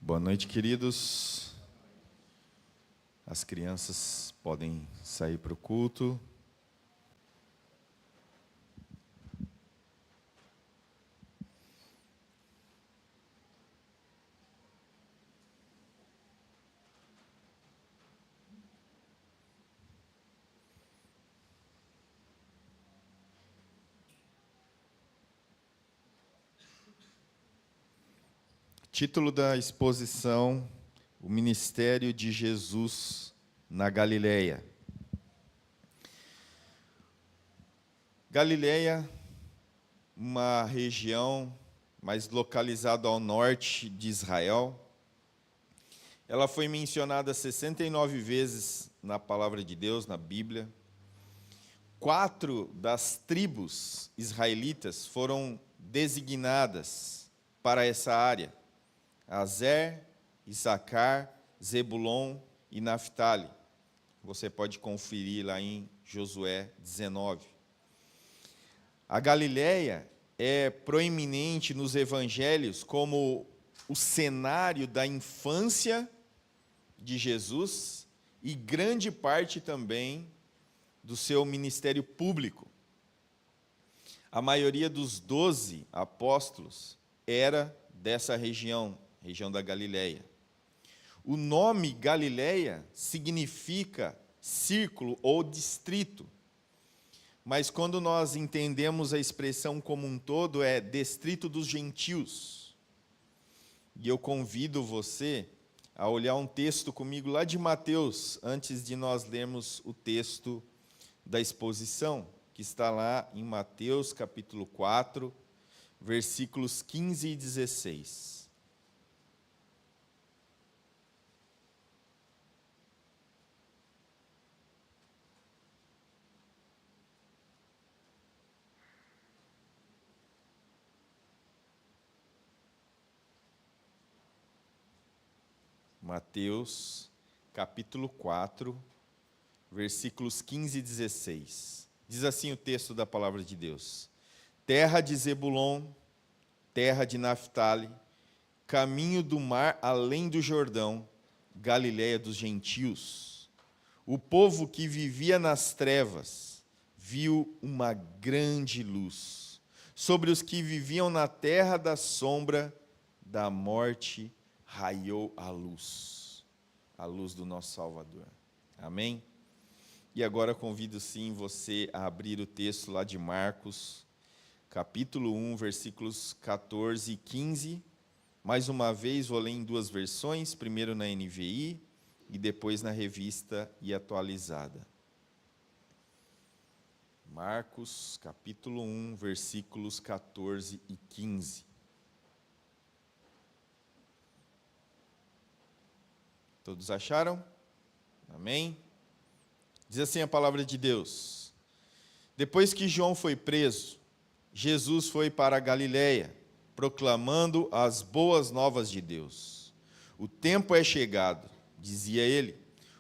Boa noite, queridos. As crianças podem sair para o culto. Título da exposição: O Ministério de Jesus na Galileia. Galileia, uma região mais localizada ao norte de Israel. Ela foi mencionada 69 vezes na palavra de Deus, na Bíblia. 4 das tribos israelitas foram designadas para essa área: Aser, Issacar, Zebulon e Naftali. Você pode conferir lá em Josué 19. A Galileia é proeminente nos evangelhos como o cenário da infância de Jesus e grande parte também do seu ministério público. A maioria dos 12 apóstolos era dessa região da Galileia. O nome Galileia significa círculo ou distrito, mas quando nós entendemos a expressão como um todo, é distrito dos gentios. E eu convido você a olhar um texto comigo lá de Mateus, antes de nós lermos o texto da exposição, que está lá em Mateus capítulo 4, versículos 15 e 16. Mateus, capítulo 4, versículos 15 e 16. Diz assim o texto da palavra de Deus: Terra de Zebulon, terra de Naftali, caminho do mar além do Jordão, Galileia dos gentios. O povo que vivia nas trevas viu uma grande luz. Sobre os que viviam na terra da sombra da morte raiou a luz do nosso Salvador. Amém? E agora convido sim você a abrir o texto lá de Marcos, capítulo 1, versículos 14 e 15. Mais uma vez vou ler em duas versões, primeiro na NVI e depois na Revista e Atualizada. Marcos, capítulo 1, versículos 14 e 15. Todos acharam? Amém? Diz assim a palavra de Deus: Depois que João foi preso, Jesus foi para a Galileia, proclamando as boas novas de Deus. O tempo é chegado, dizia ele,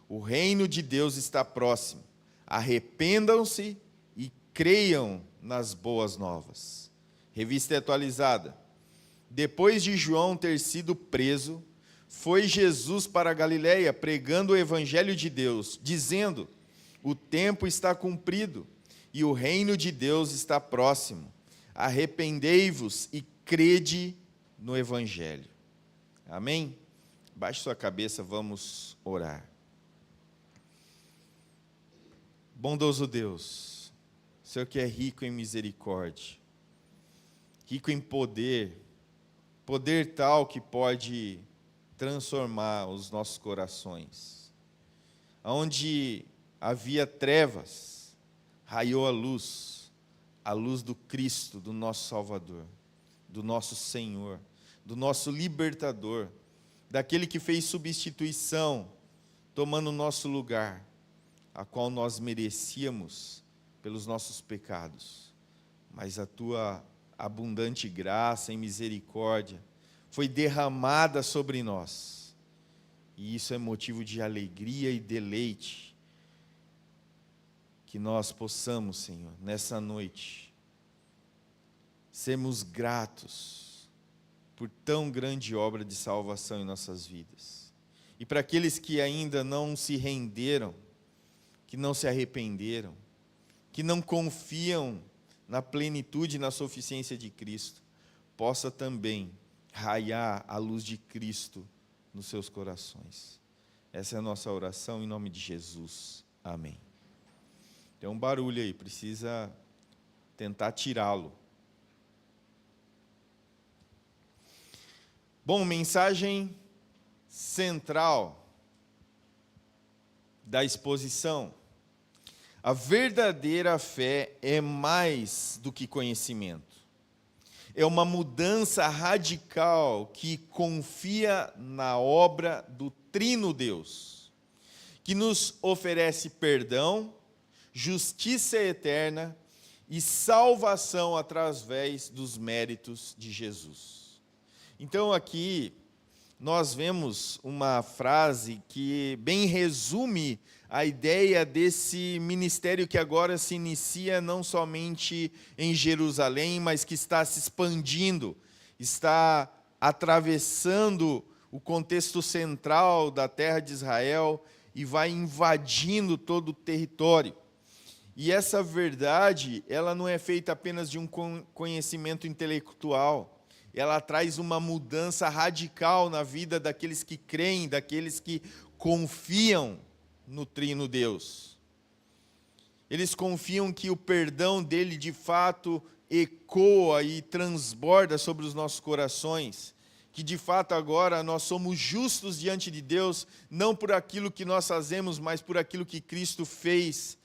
o reino de Deus está próximo. Arrependam-se e creiam nas boas novas. Revista Atualizada. Depois de João ter sido preso, foi Jesus para a Galileia pregando o evangelho de Deus, dizendo: o tempo está cumprido e o reino de Deus está próximo. Arrependei-vos e crede no evangelho. Amém? Baixe sua cabeça, vamos orar. Bondoso Deus, Senhor que é rico em misericórdia, rico em poder tal que pode transformar os nossos corações. Onde havia trevas, raiou a luz do Cristo, do nosso Salvador, do nosso Senhor, do nosso Libertador, daquele que fez substituição, tomando o nosso lugar, a qual nós merecíamos pelos nossos pecados. Mas a tua abundante graça e misericórdia foi derramada sobre nós, e isso é motivo de alegria e deleite, que nós possamos, Senhor, nessa noite, sermos gratos por tão grande obra de salvação em nossas vidas. E para aqueles que ainda não se renderam, que não se arrependeram, que não confiam na plenitude e na suficiência de Cristo, possa também raiar a luz de Cristo nos seus corações. Essa é a nossa oração em nome de Jesus. Amém. Tem um barulho aí, precisa tentar tirá-lo. Bom, mensagem central da exposição. A verdadeira fé é mais do que conhecimento. É uma mudança radical que confia na obra do Trino Deus, que nos oferece perdão, justiça eterna e salvação através dos méritos de Jesus. Então aqui nós vemos uma frase que bem resume a ideia desse ministério que agora se inicia não somente em Jerusalém, mas que está se expandindo, está atravessando o contexto central da terra de Israel e vai invadindo todo o território. E essa verdade, ela não é feita apenas de um conhecimento intelectual, ela traz uma mudança radical na vida daqueles que creem, daqueles que confiam no Trino Deus. Eles confiam que o perdão dele de fato ecoa e transborda sobre os nossos corações, que de fato agora nós somos justos diante de Deus, não por aquilo que nós fazemos, mas por aquilo que Cristo fez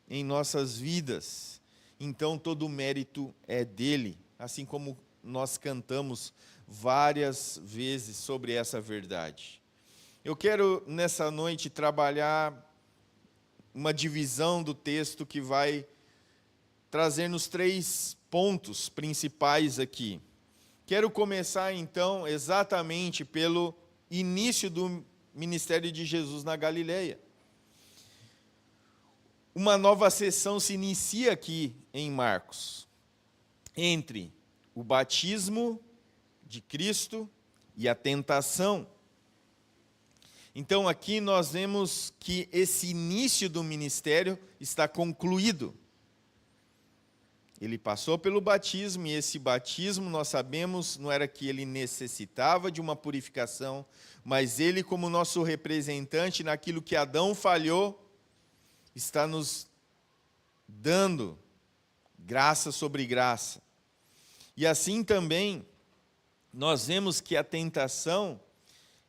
em nossas vidas. Então todo o mérito é dele, assim como nós cantamos várias vezes sobre essa verdade. Eu quero, nessa noite, trabalhar uma divisão do texto que vai trazer-nos 3 pontos principais aqui. Quero começar, então, exatamente pelo início do ministério de Jesus na Galileia. Uma nova sessão se inicia aqui em Marcos, entre o batismo de Cristo e a tentação. Então aqui nós vemos que esse início do ministério está concluído. Ele passou pelo batismo, e esse batismo, nós sabemos, não era que ele necessitava de uma purificação, mas ele, como nosso representante naquilo que Adão falhou, está nos dando graça sobre graça. E assim também, nós vemos que a tentação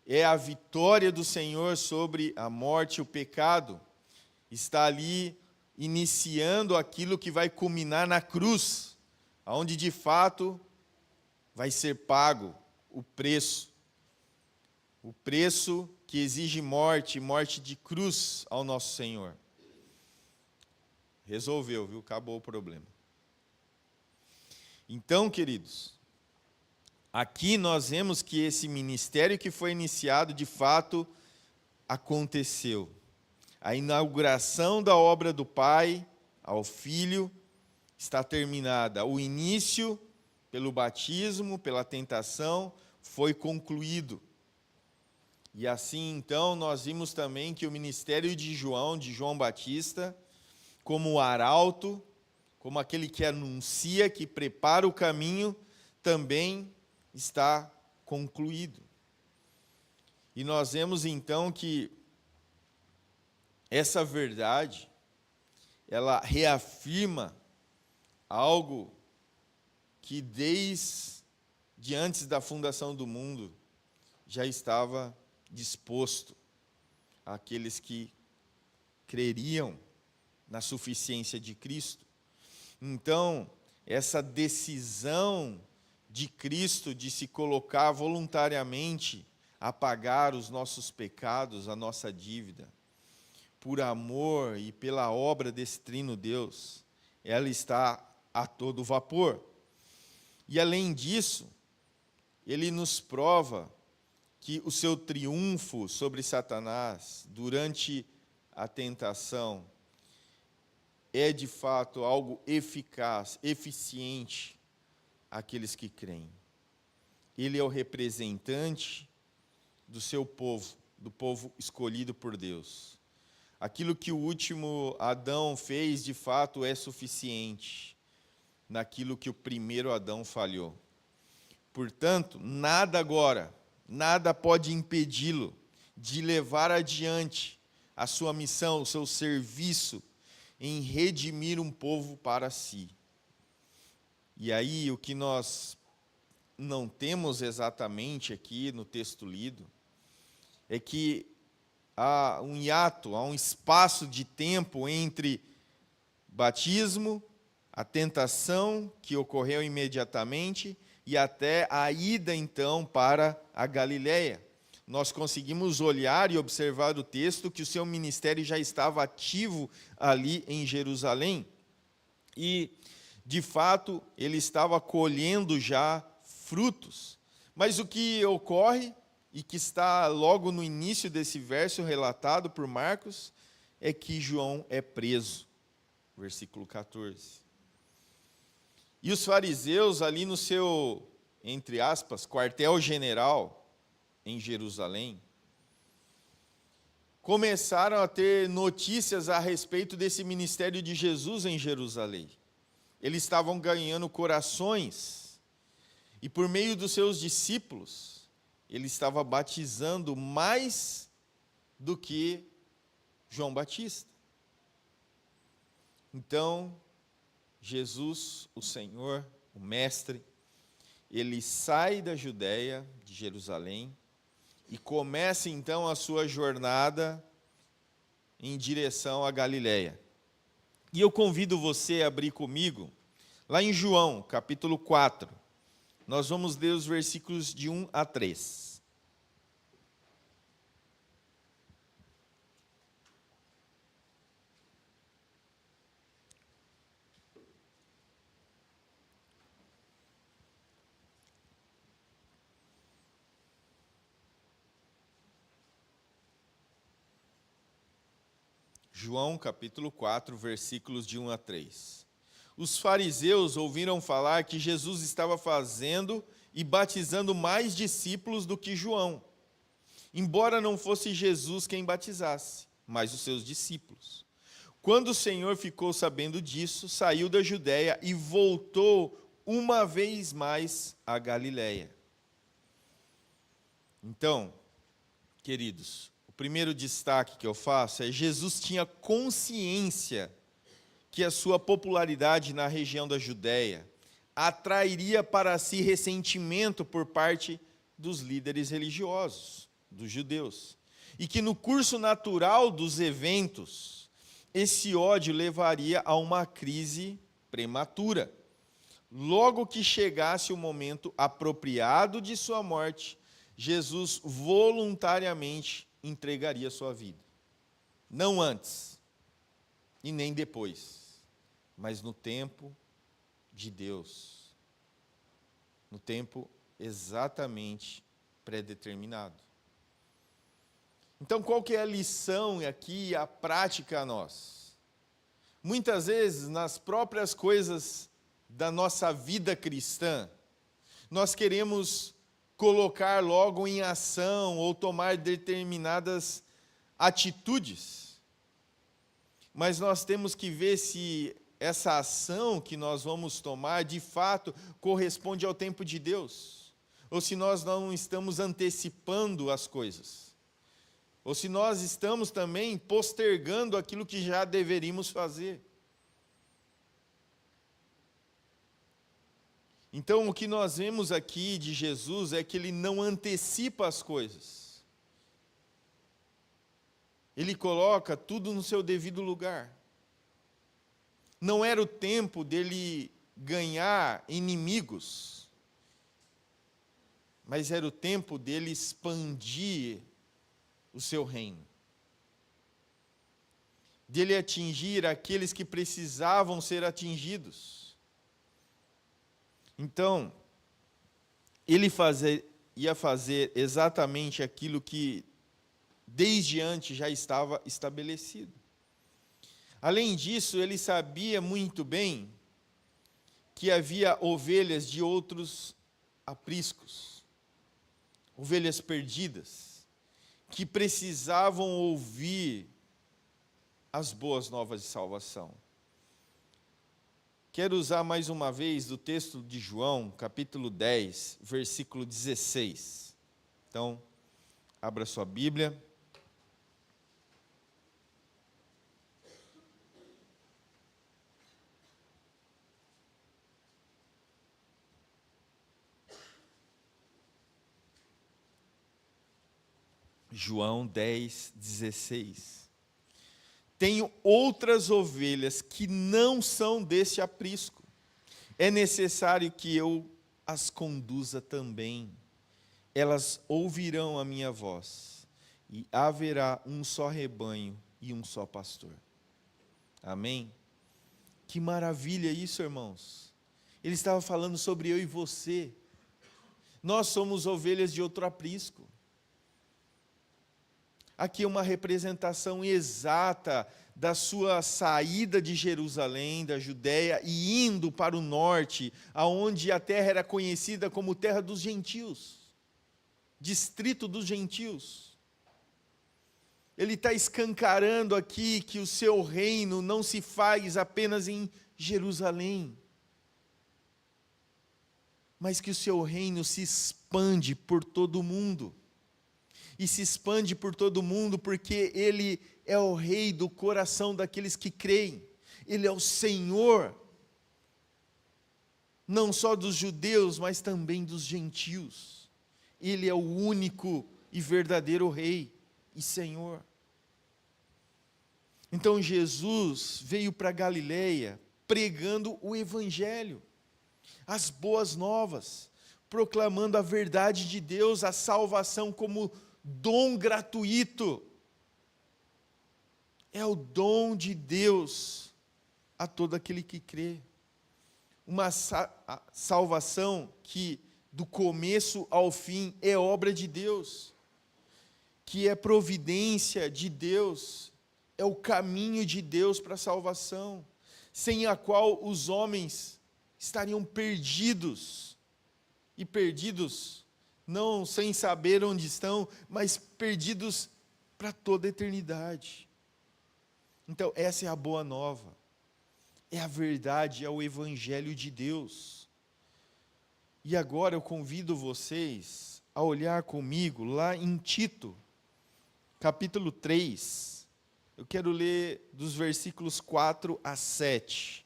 é a vitória do Senhor sobre a morte e o pecado. Está ali iniciando aquilo que vai culminar na cruz, onde de fato vai ser pago o preço que exige morte de cruz ao nosso Senhor. Resolveu, viu? Acabou o problema. Então, queridos, aqui nós vemos que esse ministério que foi iniciado, de fato, aconteceu. A inauguração da obra do Pai ao Filho está terminada. O início, pelo batismo, pela tentação, foi concluído. E assim, então, nós vimos também que o ministério de João Batista, como o arauto, como aquele que anuncia, que prepara o caminho, também está concluído. E nós vemos então que essa verdade, ela reafirma algo que desde antes da fundação do mundo já estava disposto àqueles que creriam na suficiência de Cristo. Então, essa decisão de Cristo de se colocar voluntariamente a pagar os nossos pecados, a nossa dívida, por amor e pela obra desse Trino Deus, ela está a todo vapor. E além disso, ele nos prova que o seu triunfo sobre Satanás durante a tentação é de fato algo eficaz, eficiente àqueles que creem. ele é o representante do seu povo, do povo escolhido por Deus. Aquilo que o último Adão fez, de fato, é suficiente naquilo que o primeiro Adão falhou. Portanto, nada agora, nada pode impedi-lo de levar adiante a sua missão, o seu serviço em redimir um povo para si. E aí, o que nós não temos exatamente aqui no texto lido, é que há um hiato, há um espaço de tempo entre batismo, a tentação que ocorreu imediatamente e até a ida então para a Galileia. Nós conseguimos olhar e observar o texto que o seu ministério já estava ativo ali em Jerusalém. E, de fato, ele estava colhendo já frutos. Mas o que ocorre, e que está logo no início desse verso relatado por Marcos, é que João é preso. Versículo 14. E os fariseus ali no seu, entre aspas, quartel-general em Jerusalém, começaram a ter notícias a respeito desse ministério de Jesus em Jerusalém. Eles estavam ganhando corações, e por meio dos seus discípulos, ele estava batizando mais do que João Batista. Então, Jesus, o Senhor, o Mestre, ele sai da Judéia, de Jerusalém, e começa então a sua jornada em direção à Galileia. E eu convido você a abrir comigo, lá em João, capítulo 4. Nós vamos ler os versículos de 1 a 3. João capítulo 4, versículos de 1 a 3. Os fariseus ouviram falar que Jesus estava fazendo e batizando mais discípulos do que João, embora não fosse Jesus quem batizasse, mas os seus discípulos. Quando o Senhor ficou sabendo disso, saiu da Judéia e voltou uma vez mais à Galileia. Então, queridos, o primeiro destaque que eu faço é: Jesus tinha consciência que a sua popularidade na região da Judéia atrairia para si ressentimento por parte dos líderes religiosos, dos judeus, e que no curso natural dos eventos, esse ódio levaria a uma crise prematura. Logo que chegasse o momento apropriado de sua morte, Jesus voluntariamente entregaria sua vida. Não antes e nem depois, mas no tempo de Deus, no tempo exatamente predeterminado. Então, qual que é a lição aqui, a prática a nós? Muitas vezes, nas próprias coisas da nossa vida cristã, nós queremos colocar logo em ação ou tomar determinadas atitudes. Mas nós temos que ver se essa ação que nós vamos tomar, de fato, corresponde ao tempo de Deus. Ou se nós não estamos antecipando as coisas. Ou se nós estamos também postergando aquilo que já deveríamos fazer. Então, o que nós vemos aqui de Jesus é que ele não antecipa as coisas. Ele coloca tudo no seu devido lugar. Não era o tempo dele ganhar inimigos, mas era o tempo dele expandir o seu reino. Dele atingir aqueles que precisavam ser atingidos. Então, ele ia fazer exatamente aquilo que desde antes já estava estabelecido. Além disso, ele sabia muito bem que havia ovelhas de outros apriscos, ovelhas perdidas, que precisavam ouvir as boas novas de salvação. Quero usar mais uma vez do texto de João, capítulo 10, versículo 16. Então, abra sua Bíblia. João 10, 16. Tenho outras ovelhas que não são deste aprisco. É necessário que eu as conduza também. Elas ouvirão a minha voz, e haverá um só rebanho e um só pastor. Amém? Que maravilha isso, irmãos. Ele estava falando sobre eu e você. Nós somos ovelhas de outro aprisco. Aqui é uma representação exata da sua saída de Jerusalém, da Judéia, e indo para o norte, aonde a terra era conhecida como terra dos gentios, distrito dos gentios. Ele está escancarando aqui que o seu reino não se faz apenas em Jerusalém, mas que o seu reino se expande por todo o mundo. E se expande por todo o mundo porque Ele é o Rei do coração daqueles que creem. Ele é o Senhor, não só dos judeus, mas também dos gentios. Ele é o único e verdadeiro Rei e Senhor. Então Jesus veio para Galileia pregando o Evangelho, as boas novas, proclamando a verdade de Deus, a salvação como dom gratuito. É o dom de Deus a todo aquele que crê. Uma salvação que do começo ao fim é obra de Deus, que é providência de Deus, é o caminho de Deus para a salvação, sem a qual os homens estariam perdidos, e perdidos não sem saber onde estão, mas perdidos para toda a eternidade. Então, essa é a boa nova, é a verdade, é o Evangelho de Deus. E agora eu convido vocês a olhar comigo lá em Tito, capítulo 3. Eu quero ler dos versículos 4 a 7.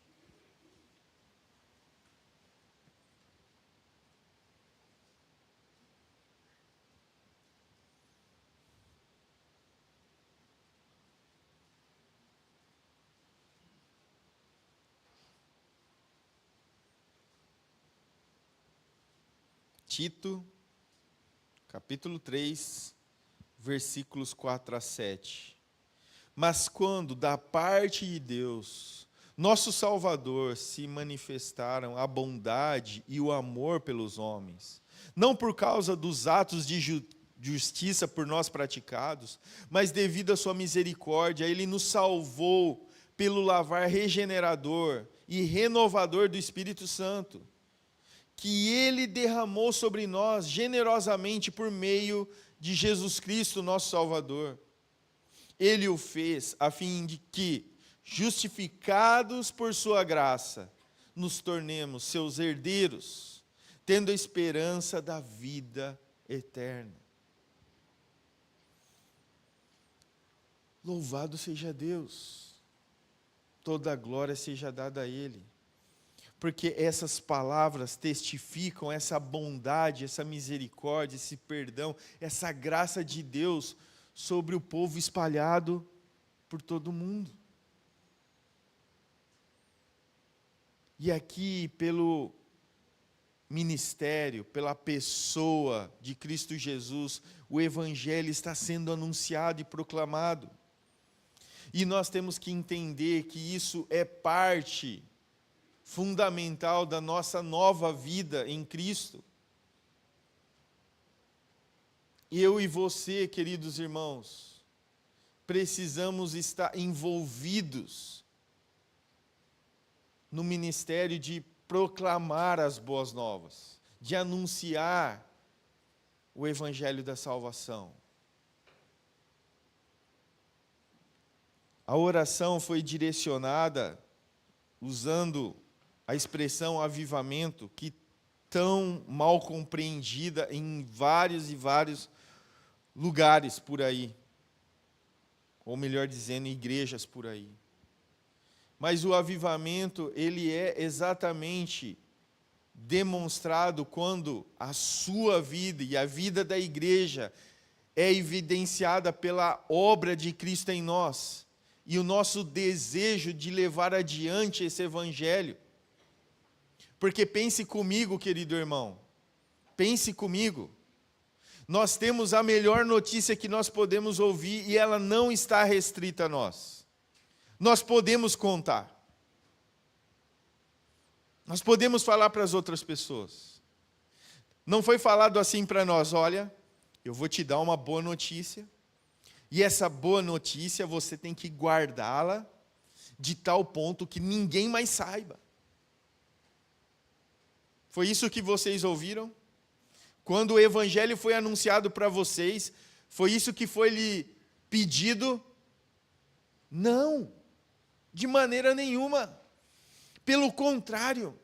Tito, capítulo 3, versículos 4 a 7. Mas quando da parte de Deus, nosso Salvador, se manifestaram a bondade e o amor pelos homens, não por causa dos atos de justiça por nós praticados, mas devido à sua misericórdia, Ele nos salvou pelo lavar regenerador e renovador do Espírito Santo, que Ele derramou sobre nós generosamente por meio de Jesus Cristo, nosso Salvador. Ele o fez a fim de que, justificados por sua graça, nos tornemos seus herdeiros, tendo a esperança da vida eterna. Louvado seja Deus, toda a glória seja dada a Ele, porque essas palavras testificam essa bondade, essa misericórdia, esse perdão, essa graça de Deus sobre o povo espalhado por todo o mundo. E aqui, pelo ministério, pela pessoa de Cristo Jesus, o Evangelho está sendo anunciado e proclamado. E nós temos que entender que isso é parte fundamental da nossa nova vida em Cristo. Eu e você, queridos irmãos, precisamos estar envolvidos no ministério de proclamar as boas novas, de anunciar o evangelho da salvação. A oração foi direcionada usando a expressão avivamento, que tão mal compreendida em vários e vários lugares por aí, ou melhor dizendo, igrejas por aí. Mas o avivamento, ele é exatamente demonstrado quando a sua vida e a vida da igreja é evidenciada pela obra de Cristo em nós e o nosso desejo de levar adiante esse evangelho. Porque pense comigo, querido irmão, pense comigo, nós temos a melhor notícia que nós podemos ouvir e ela não está restrita a nós. Nós podemos contar. Nós podemos falar para as outras pessoas. Não foi falado assim para nós, olha, eu vou te dar uma boa notícia, e essa boa notícia você tem que guardá-la de tal ponto que ninguém mais saiba. Foi isso que vocês ouviram? Quando o evangelho foi anunciado para vocês, foi isso que foi lhe pedido? Não, de maneira nenhuma. Pelo contrário,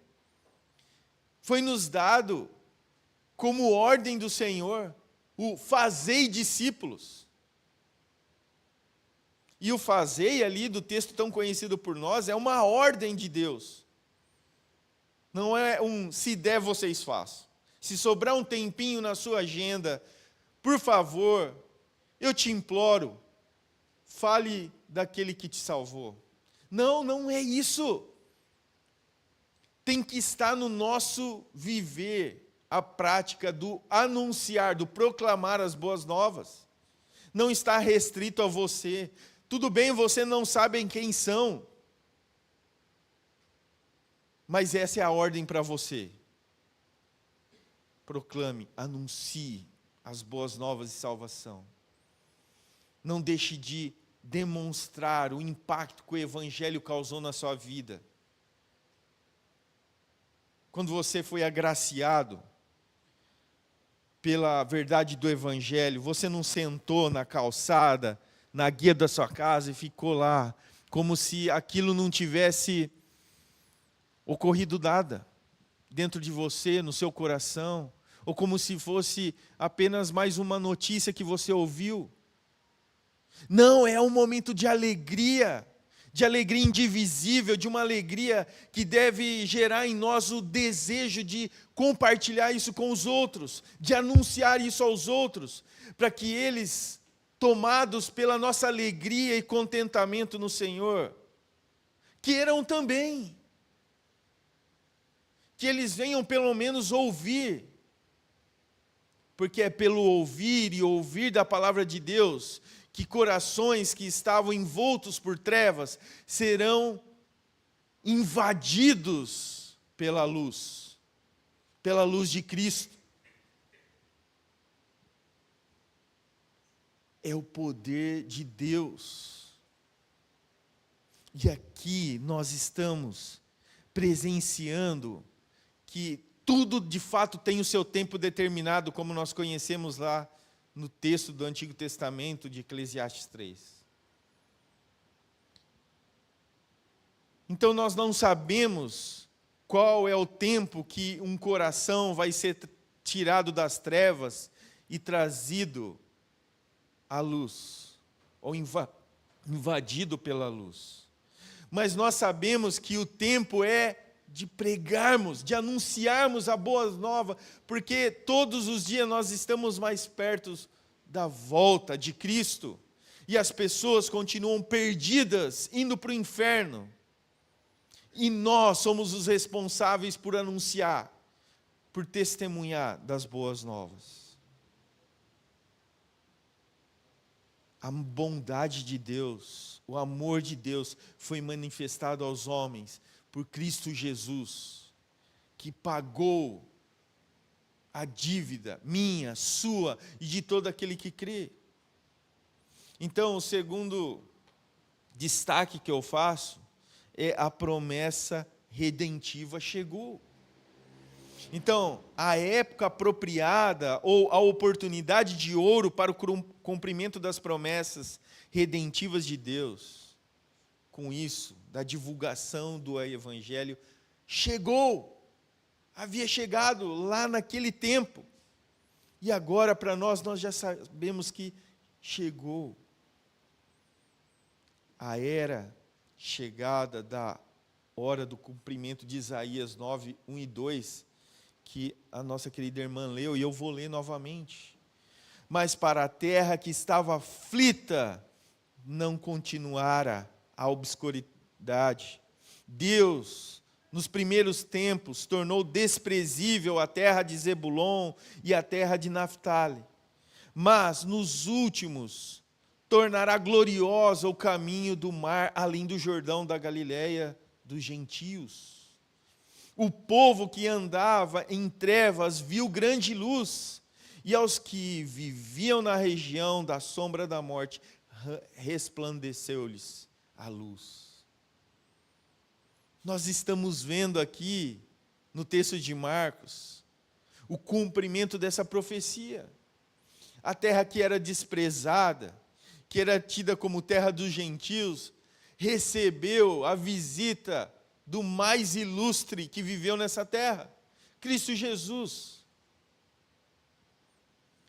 foi nos dado como ordem do Senhor o fazei discípulos. E o fazei ali do texto tão conhecido por nós é uma ordem de Deus. Não é um se der vocês façam. Se sobrar um tempinho na sua agenda, por favor, eu te imploro, fale daquele que te salvou. Não, não é isso. Tem que estar no nosso viver a prática do anunciar, do proclamar as boas novas. Não está restrito a você. Tudo bem, você não sabe quem são, mas essa é a ordem para você. Proclame, anuncie as boas novas de salvação. Não deixe de demonstrar o impacto que o evangelho causou na sua vida. Quando você foi agraciado pela verdade do evangelho, você não sentou na calçada, na guia da sua casa e ficou lá, como se aquilo não tivesse ocorrido nada dentro de você, no seu coração, ou como se fosse apenas mais uma notícia que você ouviu. Não, é um momento de alegria indivisível, de uma alegria que deve gerar em nós o desejo de compartilhar isso com os outros, de anunciar isso aos outros, para que eles, tomados pela nossa alegria e contentamento no Senhor, queiram também. Que eles venham pelo menos ouvir, porque é pelo ouvir e ouvir da palavra de Deus que corações que estavam envoltos por trevas serão invadidos pela luz de Cristo. É o poder de Deus. E aqui nós estamos presenciando que tudo de fato tem o seu tempo determinado, como nós conhecemos lá no texto do Antigo Testamento de Eclesiastes 3. Então nós não sabemos qual é o tempo que um coração vai ser tirado das trevas e trazido à luz, ou invadido pela luz. Mas nós sabemos que o tempo é de pregarmos, de anunciarmos a boa nova, porque todos os dias nós estamos mais perto da volta de Cristo, e as pessoas continuam perdidas, indo para o inferno, e nós somos os responsáveis por anunciar, por testemunhar das boas novas. A bondade de Deus, o amor de Deus foi manifestado aos homens por Cristo Jesus, que pagou a dívida minha, sua e de todo aquele que crê. Então, o segundo destaque que eu faço é a promessa redentiva chegou. Então, a época apropriada ou a oportunidade de ouro para o cumprimento das promessas redentivas de Deus, com isso, da divulgação do Evangelho, chegou, havia chegado lá naquele tempo. E agora, para nós já sabemos que chegou a era chegada da hora do cumprimento de Isaías 9, 1 e 2, que a nossa querida irmã leu, e eu vou ler novamente. Mas para a terra que estava aflita, não continuara a obscuridade. Deus, nos primeiros tempos, tornou desprezível a terra de Zebulon e a terra de Naftali. Mas, nos últimos, tornará glorioso o caminho do mar, além do Jordão da Galileia dos gentios. O povo que andava em trevas viu grande luz, e aos que viviam na região da sombra da morte, resplandeceu-lhes a luz. Nós estamos vendo aqui, no texto de Marcos, o cumprimento dessa profecia. A terra que era desprezada, que era tida como terra dos gentios, recebeu a visita do mais ilustre que viveu nessa terra, Cristo Jesus.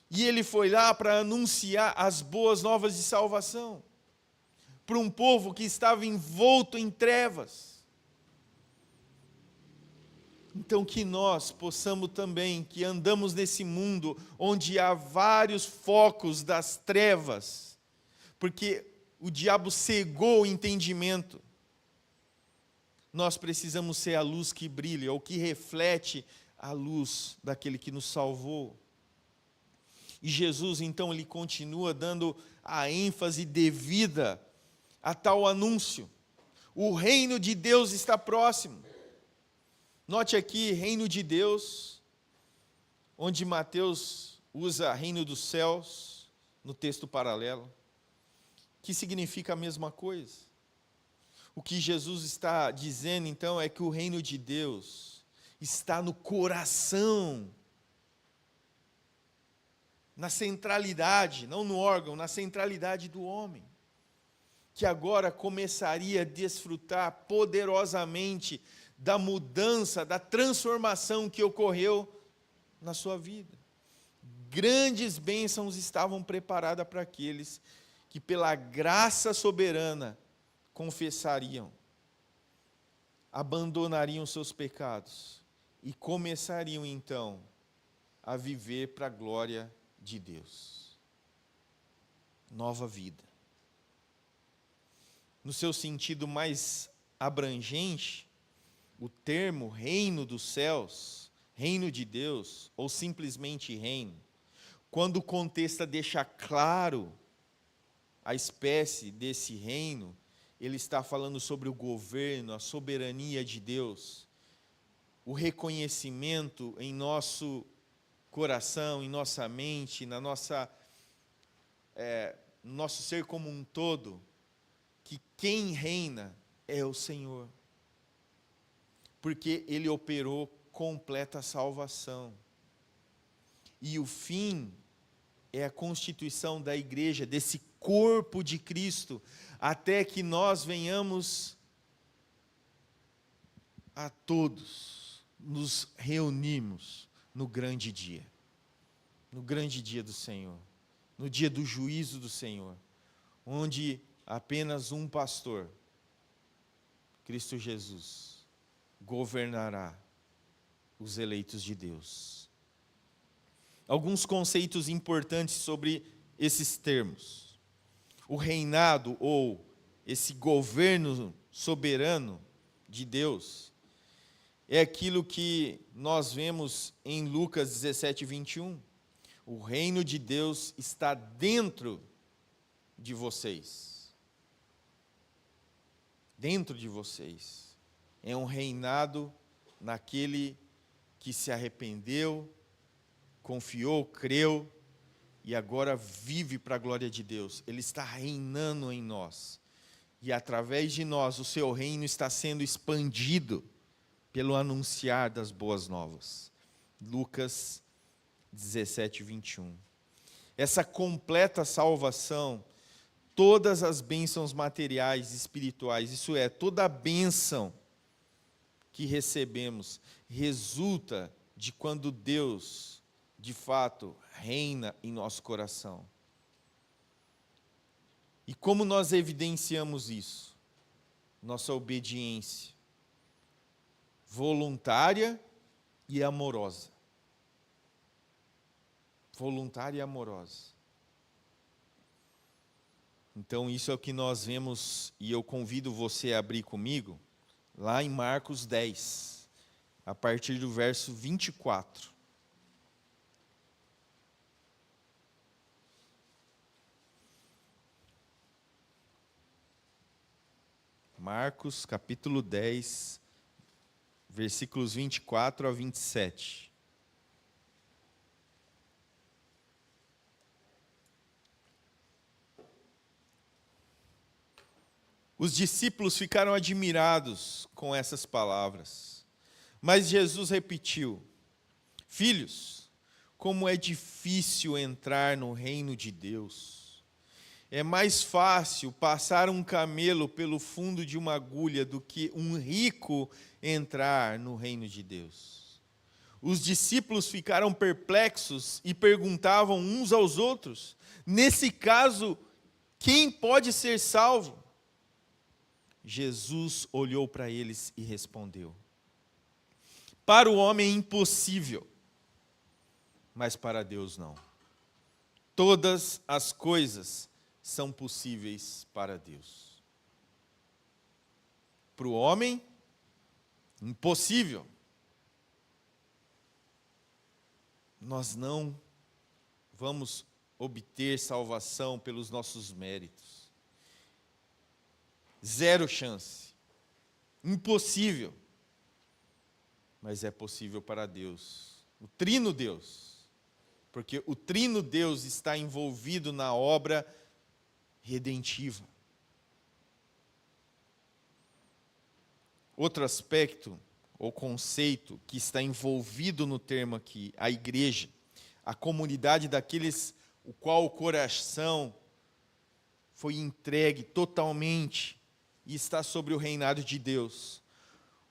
E ele foi lá para anunciar as boas novas de salvação, para um povo que estava envolto em trevas. Então que nós possamos também, que andamos nesse mundo, onde há vários focos das trevas, porque o diabo cegou o entendimento, nós precisamos ser a luz que brilha, ou que reflete a luz daquele que nos salvou. E Jesus, então, ele continua dando a ênfase devida a tal anúncio. O reino de Deus está próximo. Note aqui, reino de Deus, onde Mateus usa reino dos céus, no texto paralelo, que significa a mesma coisa. O que Jesus está dizendo, então, é que o reino de Deus está no coração, na centralidade, não no órgão, na centralidade do homem, que agora começaria a desfrutar poderosamente da mudança, da transformação que ocorreu na sua vida. Grandes bênçãos estavam preparadas para aqueles que, pela graça soberana, confessariam, abandonariam seus pecados e começariam então a viver para a glória de Deus. Nova vida. No seu sentido mais abrangente, o termo reino dos céus, reino de Deus, ou simplesmente reino, quando o contexto deixa claro a espécie desse reino, ele está falando sobre o governo, a soberania de Deus, o reconhecimento em nosso coração, em nossa mente, no nosso ser como um todo, que quem reina é o Senhor, porque Ele operou completa salvação. E o fim é a constituição da igreja, desse corpo de Cristo, até que nós venhamos a todos nos reunirmos no grande dia do Senhor, no dia do juízo do Senhor, onde apenas um pastor, Cristo Jesus, governará os eleitos de Deus. Alguns conceitos importantes sobre esses termos. O reinado, ou esse governo soberano de Deus, é aquilo que nós vemos em Lucas 17, 21. O reino de Deus está dentro de vocês. Dentro de vocês. É um reinado naquele que se arrependeu, confiou, creu, e agora vive para a glória de Deus. Ele está reinando em nós. E através de nós, o seu reino está sendo expandido pelo anunciar das boas novas. Lucas 17, 21. Essa completa salvação, todas as bênçãos materiais e espirituais, isso é, toda a bênção que recebemos, resulta de quando Deus, de fato, reina em nosso coração. E como nós evidenciamos isso? Nossa obediência voluntária e amorosa. Voluntária e amorosa. Então, isso é o que nós vemos, e eu convido você a abrir comigo, lá em Marcos 10, a partir do verso 24. Marcos, capítulo 10, versículos 24 a 27. Os discípulos ficaram admirados com essas palavras. Mas Jesus repetiu: Filhos, como é difícil entrar no reino de Deus. É mais fácil passar um camelo pelo fundo de uma agulha do que um rico entrar no reino de Deus. Os discípulos ficaram perplexos e perguntavam uns aos outros: nesse caso, quem pode ser salvo? Jesus olhou para eles e respondeu: para o homem é impossível, mas para Deus não. Todas as coisas são possíveis para Deus. Para o homem, impossível. Nós não vamos obter salvação pelos nossos méritos. Zero chance. Impossível. Mas é possível para Deus. O Trino Deus. Porque o Trino Deus está envolvido na obra redentiva. Outro aspecto, ou conceito, que está envolvido no termo aqui, a igreja, a comunidade daqueles o qual o coração foi entregue totalmente e está sobre o reinado de Deus.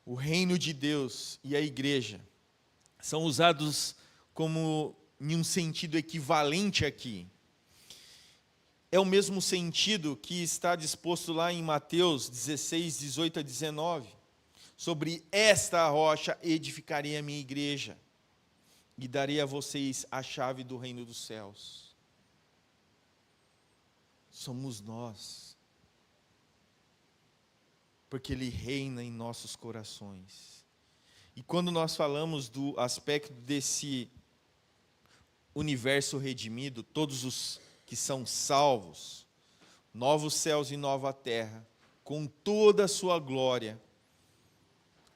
O reino de Deus e a igreja são usados como em um sentido equivalente aqui. É o mesmo sentido que está disposto lá em Mateus 16, 18 a 19. Sobre esta rocha edificarei a minha igreja e darei a vocês a chave do reino dos céus. Somos nós. Porque Ele reina em nossos corações. E quando nós falamos do aspecto desse universo redimido, todos os que são salvos, novos céus e nova terra, com toda a sua glória,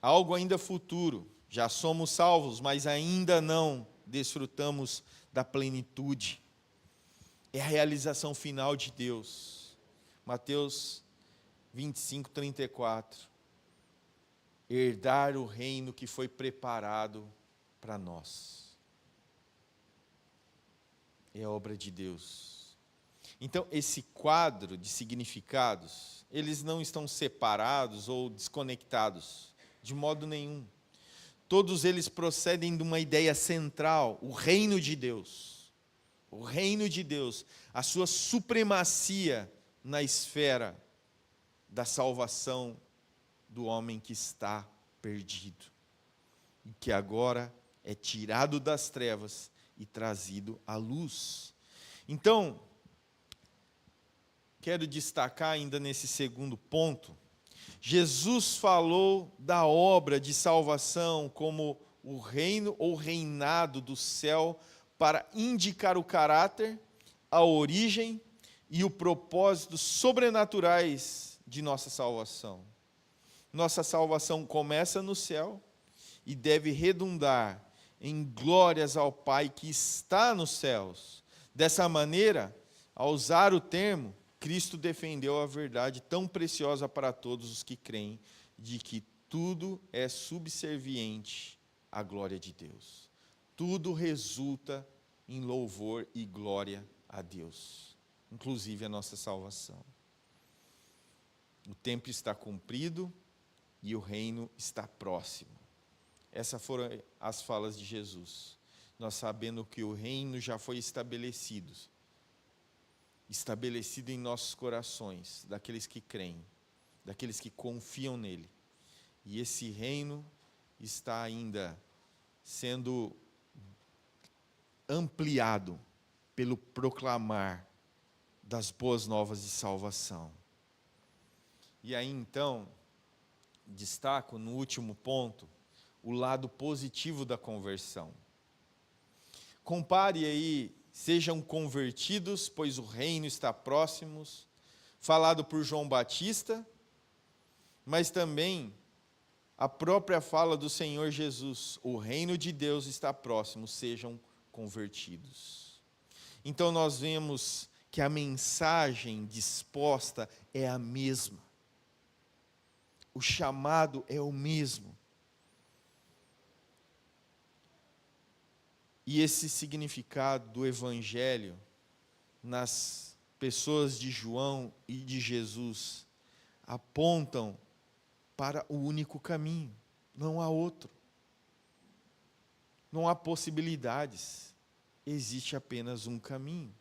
algo ainda futuro, já somos salvos, mas ainda não desfrutamos da plenitude. É a realização final de Deus. Mateus 25, 34. Herdar o reino que foi preparado para nós. É obra de Deus. Então, esse quadro de significados, eles não estão separados ou desconectados, de modo nenhum. Todos eles procedem de uma ideia central, o reino de Deus. O reino de Deus, a sua supremacia na esfera da salvação do homem que está perdido, e que agora é tirado das trevas e trazido à luz. Então, quero destacar ainda nesse segundo ponto, Jesus falou da obra de salvação como o reino ou reinado do céu para indicar o caráter, a origem e o propósito sobrenaturais de nossa salvação. Nossa salvação começa no céu e deve redundar em glórias ao Pai que está nos céus. Dessa maneira, ao usar o termo, Cristo defendeu a verdade tão preciosa para todos os que creem, de que tudo é subserviente à glória de Deus. tudo resulta em louvor e glória a Deus, inclusive a nossa salvação. O tempo está cumprido e o reino está próximo. Essas foram as falas de Jesus. Nós sabendo que o reino já foi estabelecido em nossos corações, daqueles que creem, daqueles que confiam nele. E esse reino está ainda sendo ampliado pelo proclamar das boas novas de salvação. E aí então, destaco no último ponto, o lado positivo da conversão. Compare aí, sejam convertidos, pois o reino está próximo, falado por João Batista, mas também a própria fala do Senhor Jesus, o reino de Deus está próximo, sejam convertidos. Então nós vemos que a mensagem disposta é a mesma. O chamado é o mesmo. E esse significado do Evangelho nas pessoas de João e de Jesus apontam para o único caminho, não há outro. Não há possibilidades, existe apenas um caminho.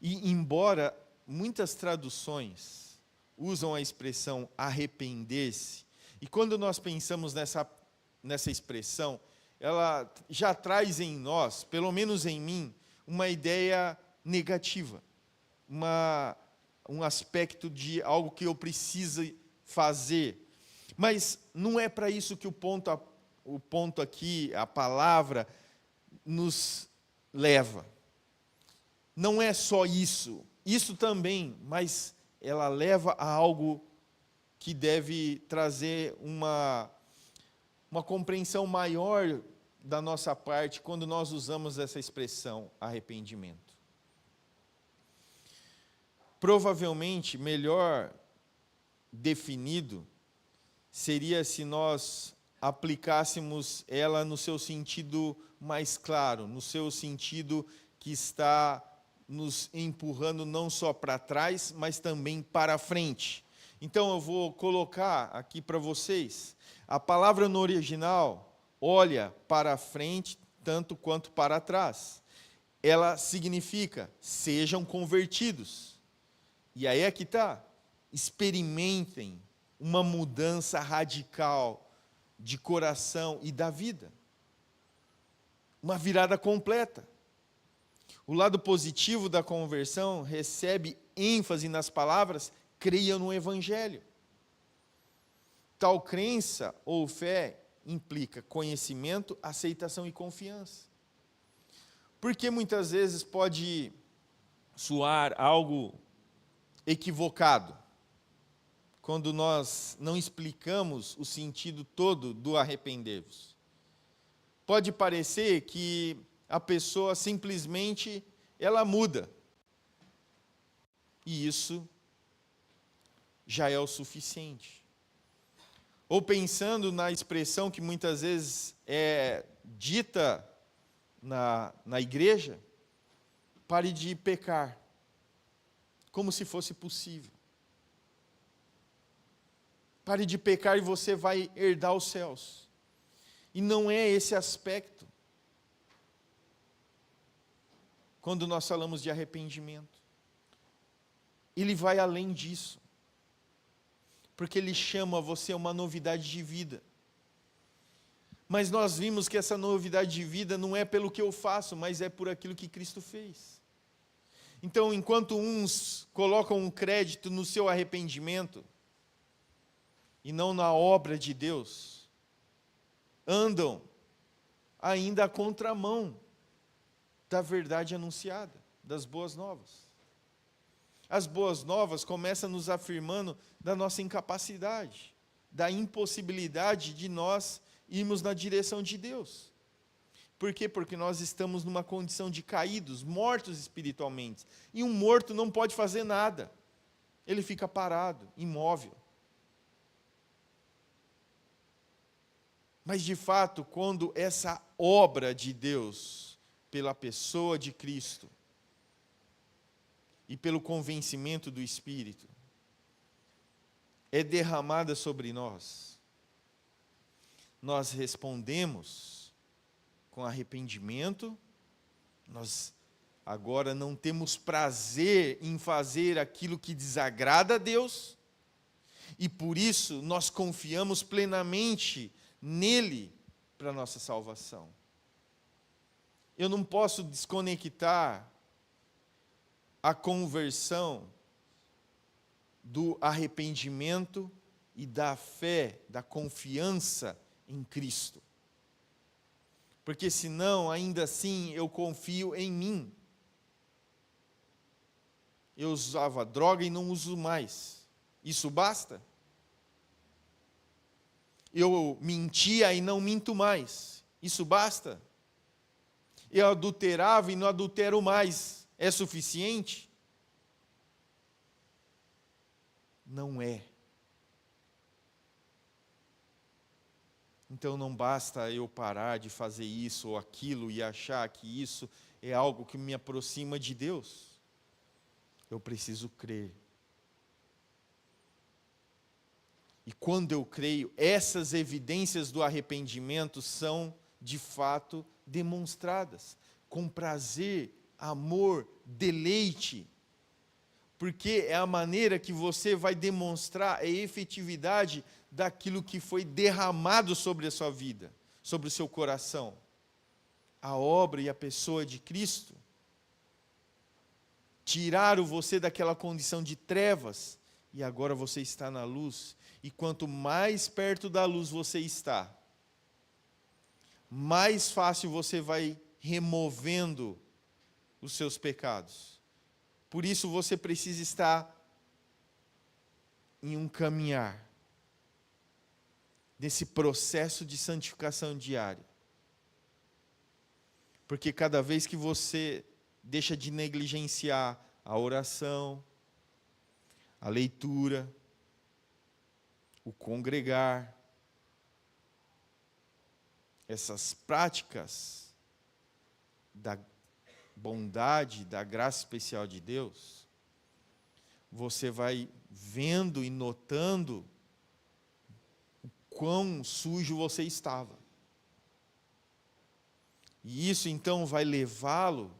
E embora muitas traduções usam a expressão arrepender-se, e quando nós pensamos nessa expressão, ela já traz em nós, pelo menos em mim, uma ideia negativa, um aspecto de algo que eu preciso fazer. Mas não é para isso que o ponto aqui, a palavra, nos leva. Não é só isso, isso também, mas ela leva a algo que deve trazer uma compreensão maior da nossa parte quando nós usamos essa expressão, arrependimento. Provavelmente, melhor definido, seria se nós aplicássemos ela no seu sentido mais claro, no seu sentido que está nos empurrando não só para trás, mas também para frente. Então eu vou colocar aqui para vocês, a palavra no original olha para frente tanto quanto para trás. Ela significa, sejam convertidos. E aí é que está, experimentem uma mudança radical de coração e da vida. Uma virada completa. O lado positivo da conversão recebe ênfase nas palavras, creiam no Evangelho. Tal crença ou fé implica conhecimento, aceitação e confiança. Porque muitas vezes pode soar algo equivocado, quando nós não explicamos o sentido todo do arrepender-vos. Pode parecer que a pessoa simplesmente, ela muda. E isso já é o suficiente. Ou pensando na expressão que muitas vezes é dita na igreja, pare de pecar, como se fosse possível. Pare de pecar e você vai herdar os céus. E não é esse aspecto. Quando nós falamos de arrependimento, ele vai além disso. Porque ele chama você a uma novidade de vida. Mas nós vimos que essa novidade de vida não é pelo que eu faço, mas é por aquilo que Cristo fez. Então, enquanto uns colocam um crédito no seu arrependimento, e não na obra de Deus, andam ainda à contramão da verdade anunciada, das boas novas. As boas novas começam nos afirmando da nossa incapacidade, da impossibilidade de nós irmos na direção de Deus. Por quê? Porque nós estamos numa condição de caídos, mortos espiritualmente. E um morto não pode fazer nada. Ele fica parado, imóvel. Mas, de fato, quando essa obra de Deus pela pessoa de Cristo e pelo convencimento do Espírito é derramada sobre nós, nós respondemos com arrependimento. Nós agora não temos prazer em fazer aquilo que desagrada a Deus, e por isso nós confiamos plenamente nele para a nossa salvação. Eu não posso desconectar a conversão do arrependimento e da fé, da confiança em Cristo. Porque senão, ainda assim, eu confio em mim. Eu usava droga e não uso mais. Isso basta? Eu mentia e não minto mais. Isso basta? Eu adulterava e não adultero mais. É suficiente? Não é. Então não basta eu parar de fazer isso ou aquilo e achar que isso é algo que me aproxima de Deus. Eu preciso crer. E quando eu creio, essas evidências do arrependimento são, de fato, demonstradas. Com prazer, amor, deleite. Porque é a maneira que você vai demonstrar a efetividade daquilo que foi derramado sobre a sua vida, sobre o seu coração. A obra e a pessoa de Cristo tiraram você daquela condição de trevas, e agora você está na luz. E quanto mais perto da luz você está, mais fácil você vai removendo os seus pecados. Por isso você precisa estar em um caminhar, desse processo de santificação diária. Porque cada vez que você deixa de negligenciar a oração, a leitura, o congregar, essas práticas da bondade, da graça especial de Deus, você vai vendo e notando o quão sujo você estava. E isso então vai levá-lo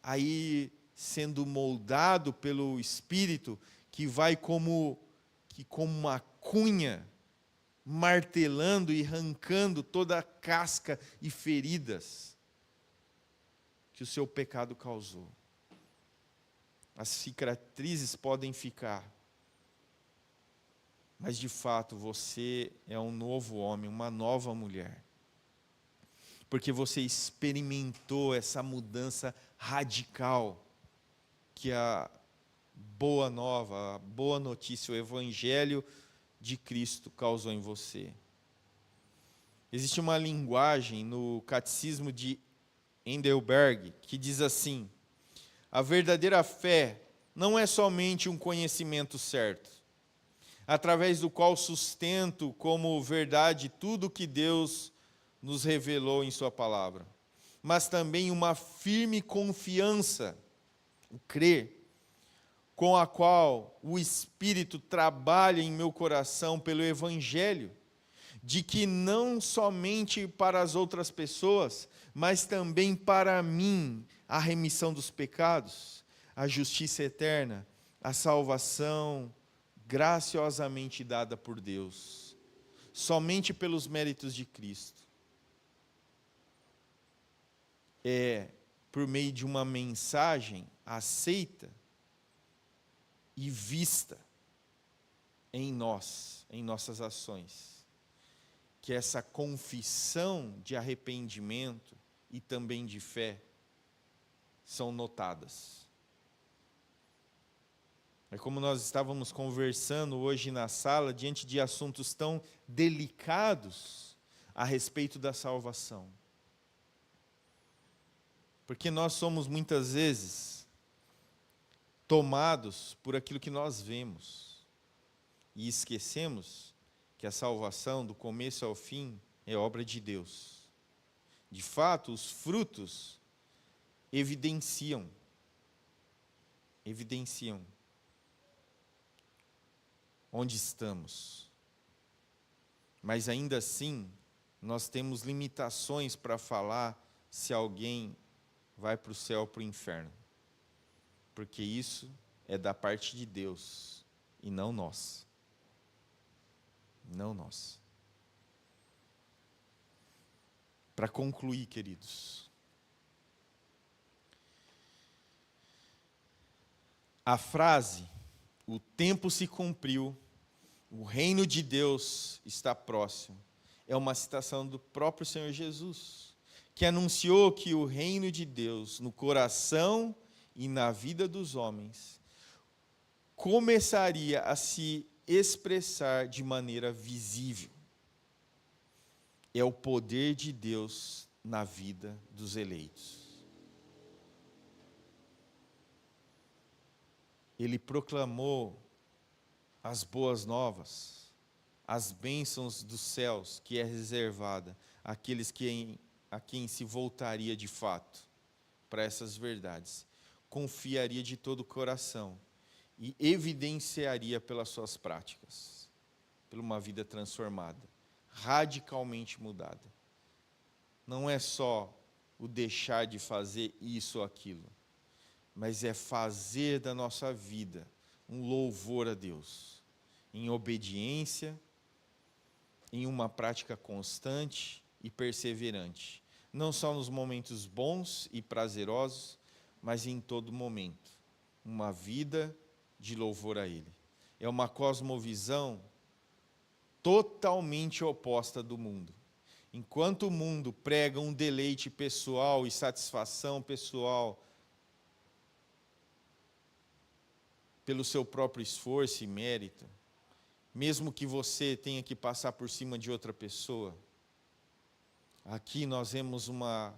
a ir sendo moldado pelo Espírito, que vai como uma cunha, martelando e arrancando toda a casca e feridas que o seu pecado causou. As cicatrizes podem ficar, mas de fato você é um novo homem, uma nova mulher. Porque você experimentou essa mudança radical que a boa nova, a boa notícia, o Evangelho de Cristo causou em você. Existe uma linguagem no Catecismo de Heidelberg que diz assim: a verdadeira fé não é somente um conhecimento certo, através do qual sustento como verdade tudo o que Deus nos revelou em sua palavra, mas também uma firme confiança, o crer, com a qual o Espírito trabalha em meu coração pelo Evangelho, de que não somente para as outras pessoas, mas também para mim, a remissão dos pecados, a justiça eterna, a salvação graciosamente dada por Deus, somente pelos méritos de Cristo. É por meio de uma mensagem aceita e vista em nós, em nossas ações, que essa confissão de arrependimento e também de fé são notadas. É como nós estávamos conversando hoje na sala, diante de assuntos tão delicados a respeito da salvação. Porque nós somos muitas vezes tomados por aquilo que nós vemos e esquecemos que a salvação, do começo ao fim, é obra de Deus. De fato, os frutos evidenciam onde estamos. Mas ainda assim, nós temos limitações para falar se alguém vai para o céu ou para o inferno. Porque isso é da parte de Deus e não nós. Não nós. Para concluir, queridos, a frase, o tempo se cumpriu, o reino de Deus está próximo, é uma citação do próprio Senhor Jesus, que anunciou que o reino de Deus no coração e na vida dos homens começaria a se expressar de maneira visível. É o poder de Deus na vida dos eleitos. Ele proclamou as boas novas, as bênçãos dos céus, que é reservada àqueles a quem se voltaria de fato para essas verdades, confiaria de todo o coração e evidenciaria pelas suas práticas, por uma vida transformada, radicalmente mudada. Não é só o deixar de fazer isso ou aquilo, mas é fazer da nossa vida um louvor a Deus, em obediência, em uma prática constante e perseverante, não só nos momentos bons e prazerosos, mas em todo momento, uma vida de louvor a Ele. É uma cosmovisão totalmente oposta do mundo. Enquanto o mundo prega um deleite pessoal e satisfação pessoal pelo seu próprio esforço e mérito, mesmo que você tenha que passar por cima de outra pessoa, aqui nós vemos uma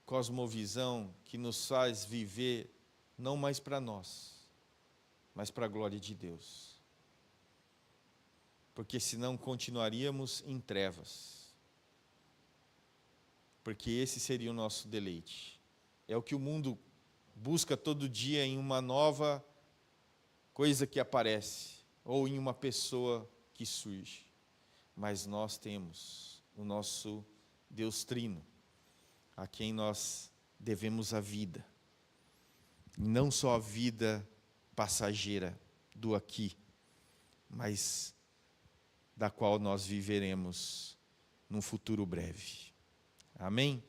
cosmovisão que nos faz viver não mais para nós, mas para a glória de Deus. Porque senão continuaríamos em trevas. Porque esse seria o nosso deleite. É o que o mundo busca todo dia em uma nova coisa que aparece, ou em uma pessoa que surge. Mas nós temos o nosso Deus Trino, a quem nós devemos a vida. Não só a vida passageira do aqui, mas da qual nós viveremos num futuro breve. Amém?